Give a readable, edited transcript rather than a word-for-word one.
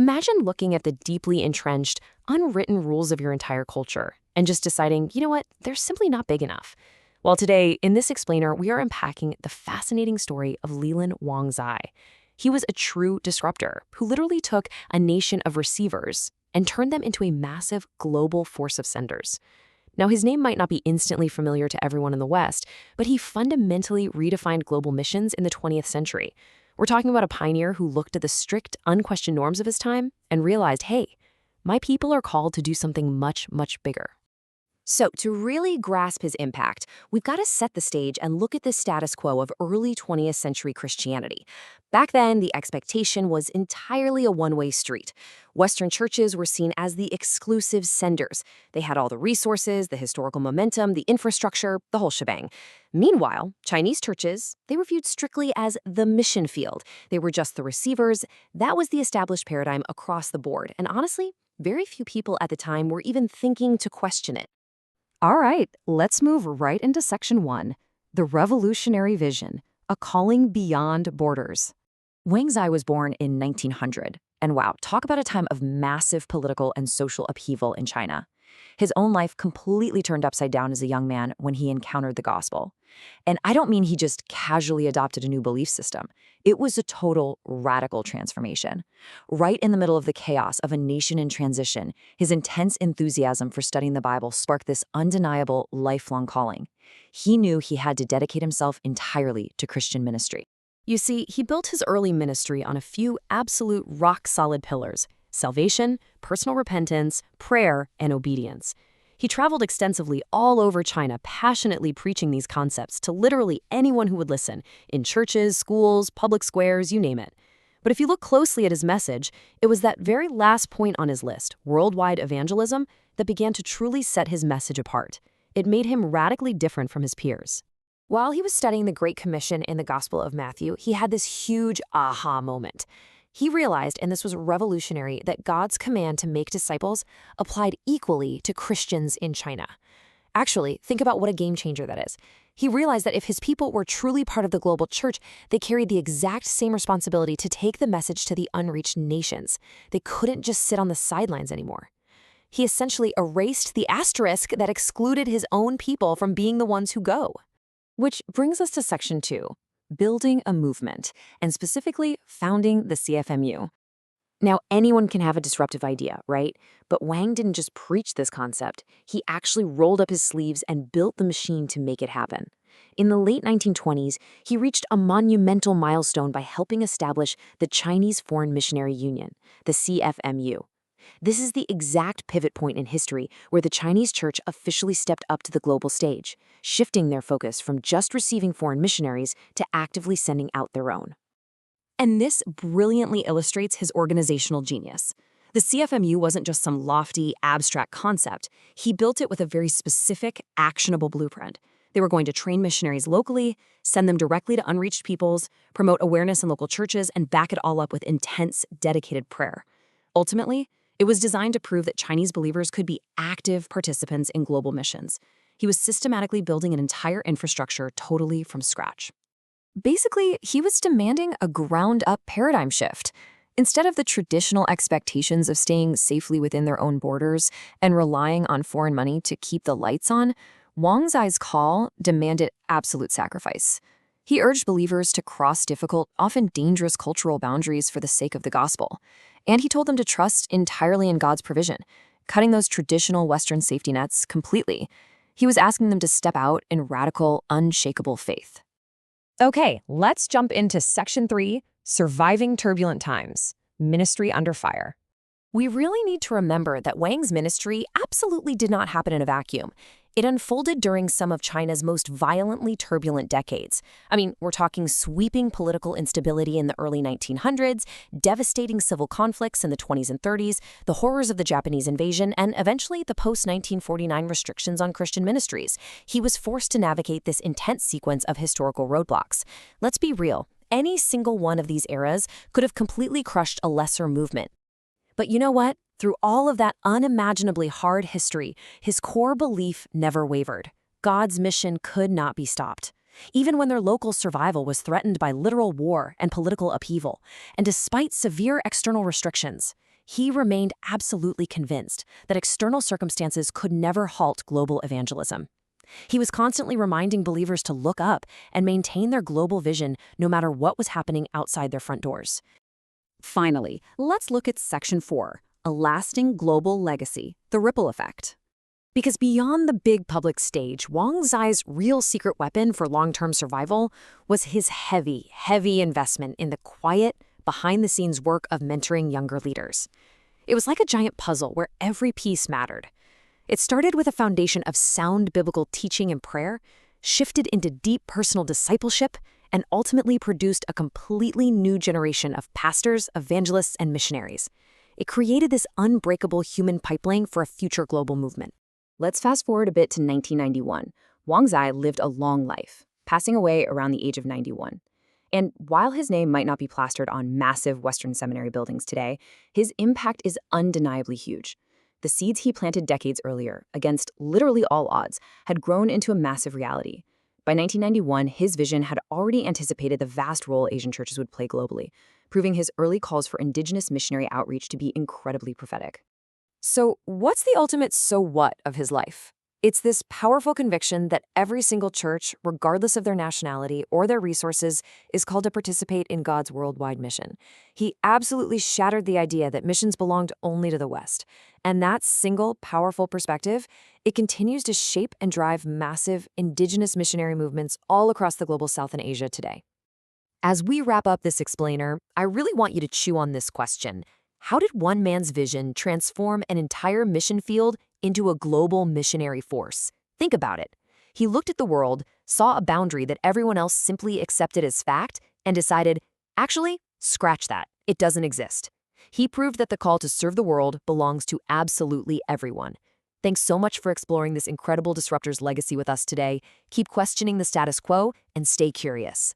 Imagine looking at the deeply entrenched, unwritten rules of your entire culture and just deciding, you know what, they're simply not big enough. Well, today, in this explainer, we are unpacking the fascinating story of Leland Wang Zai. He was a true disruptor who literally took a nation of receivers and turned them into a massive global force of senders. Now, his name might not be instantly familiar to everyone in the West, but he fundamentally redefined global missions in the 20th century. We're talking about a pioneer who looked at the strict, unquestioned norms of his time and realized, hey, my people are called to do something much, much bigger. So, to really grasp his impact, we've got to set the stage and look at the status quo of early 20th century Christianity. Back then, the expectation was entirely a one-way street. Western churches were seen as the exclusive senders. They had all the resources, the historical momentum, the infrastructure, the whole shebang. Meanwhile, Chinese churches, they were viewed strictly as the mission field. They were just the receivers. That was the established paradigm across the board. And honestly, very few people at the time were even thinking to question it. All right, let's move right into Section 1, the revolutionary vision, a calling beyond borders. Wang Zai was born in 1900, and wow, talk about a time of massive political and social upheaval in China. His own life completely turned upside down as a young man when he encountered the gospel. And I don't mean he just casually adopted a new belief system. It was a total radical transformation. Right in the middle of the chaos of a nation in transition, his intense enthusiasm for studying the Bible sparked this undeniable, lifelong calling. He knew he had to dedicate himself entirely to Christian ministry. You see, he built his early ministry on a few absolute rock-solid pillars: salvation, personal repentance, prayer, and obedience. He traveled extensively all over China, passionately preaching these concepts to literally anyone who would listen, in churches, schools, public squares, you name it. But if you look closely at his message, it was that very last point on his list, worldwide evangelism, that began to truly set his message apart. It made him radically different from his peers. While he was studying the Great Commission in the Gospel of Matthew, he had this huge aha moment. He realized, and this was revolutionary, that God's command to make disciples applied equally to Christians in China. Actually, think about what a game changer that is. He realized that if his people were truly part of the global church, they carried the exact same responsibility to take the message to the unreached nations. They couldn't just sit on the sidelines anymore. He essentially erased the asterisk that excluded his own people from being the ones who go. Which brings us to Section 2. Building a movement, and specifically founding the CFMU. Now, anyone can have a disruptive idea, right? But Wang didn't just preach this concept. He actually rolled up his sleeves and built the machine to make it happen. In the late 1920s, he reached a monumental milestone by helping establish the Chinese Foreign Missionary Union, the CFMU. This is the exact pivot point in history where the Chinese church officially stepped up to the global stage, shifting their focus from just receiving foreign missionaries to actively sending out their own. And this brilliantly illustrates his organizational genius. The CFMU wasn't just some lofty, abstract concept. He built it with a very specific, actionable blueprint. They were going to train missionaries locally, send them directly to unreached peoples, promote awareness in local churches, and back it all up with intense, dedicated prayer. Ultimately, it was designed to prove that Chinese believers could be active participants in global missions. He was systematically building an entire infrastructure totally from scratch. Basically, he was demanding a ground-up paradigm shift. Instead of the traditional expectations of staying safely within their own borders and relying on foreign money to keep the lights on, Wang Zai's call demanded absolute sacrifice. He urged believers to cross difficult, often dangerous cultural boundaries for the sake of the gospel. And he told them to trust entirely in God's provision, cutting those traditional Western safety nets completely. He was asking them to step out in radical, unshakable faith. Okay, let's jump into Section 3, Surviving Turbulent Times, Ministry Under Fire. We really need to remember that Wang's ministry absolutely did not happen in a vacuum. It unfolded during some of China's most violently turbulent decades. I mean, we're talking sweeping political instability in the early 1900s, devastating civil conflicts in the 20s and 30s, the horrors of the Japanese invasion, and eventually the post-1949 restrictions on Christian ministries. He was forced to navigate this intense sequence of historical roadblocks. Let's be real, any single one of these eras could have completely crushed a lesser movement. But you know what? Through all of that unimaginably hard history, his core belief never wavered. God's mission could not be stopped. Even when their local survival was threatened by literal war and political upheaval, and despite severe external restrictions, He remained absolutely convinced that external circumstances could never halt global evangelism. He was constantly reminding believers to look up and maintain their global vision no matter what was happening outside their front doors. Finally, let's look at Section 4, a lasting global legacy, the ripple effect. Because beyond the big public stage, Wang Zai's real secret weapon for long-term survival was his heavy, heavy investment in the quiet, behind-the-scenes work of mentoring younger leaders. It was like a giant puzzle where every piece mattered. It started with a foundation of sound biblical teaching and prayer, shifted into deep personal discipleship, and ultimately produced a completely new generation of pastors, evangelists, and missionaries. It created this unbreakable human pipeline for a future global movement. Let's fast forward a bit to 1991. Wang Zai lived a long life, passing away around the age of 91. And while his name might not be plastered on massive Western seminary buildings today, his impact is undeniably huge. The seeds he planted decades earlier, against literally all odds, had grown into a massive reality. By 1991, his vision had already anticipated the vast role Asian churches would play globally, proving his early calls for indigenous missionary outreach to be incredibly prophetic. So, what's the ultimate so what of his life? It's this powerful conviction that every single church, regardless of their nationality or their resources, is called to participate in God's worldwide mission. He absolutely shattered the idea that missions belonged only to the West. And that single, powerful perspective, it continues to shape and drive massive indigenous missionary movements all across the global South and Asia today. As we wrap up this explainer, I really want you to chew on this question. How did one man's vision transform an entire mission field into a global missionary force? Think about it. He looked at the world, saw a boundary that everyone else simply accepted as fact, and decided, actually, scratch that. It doesn't exist. He proved that the call to serve the world belongs to absolutely everyone. Thanks so much for exploring this incredible disruptor's legacy with us today. Keep questioning the status quo and stay curious.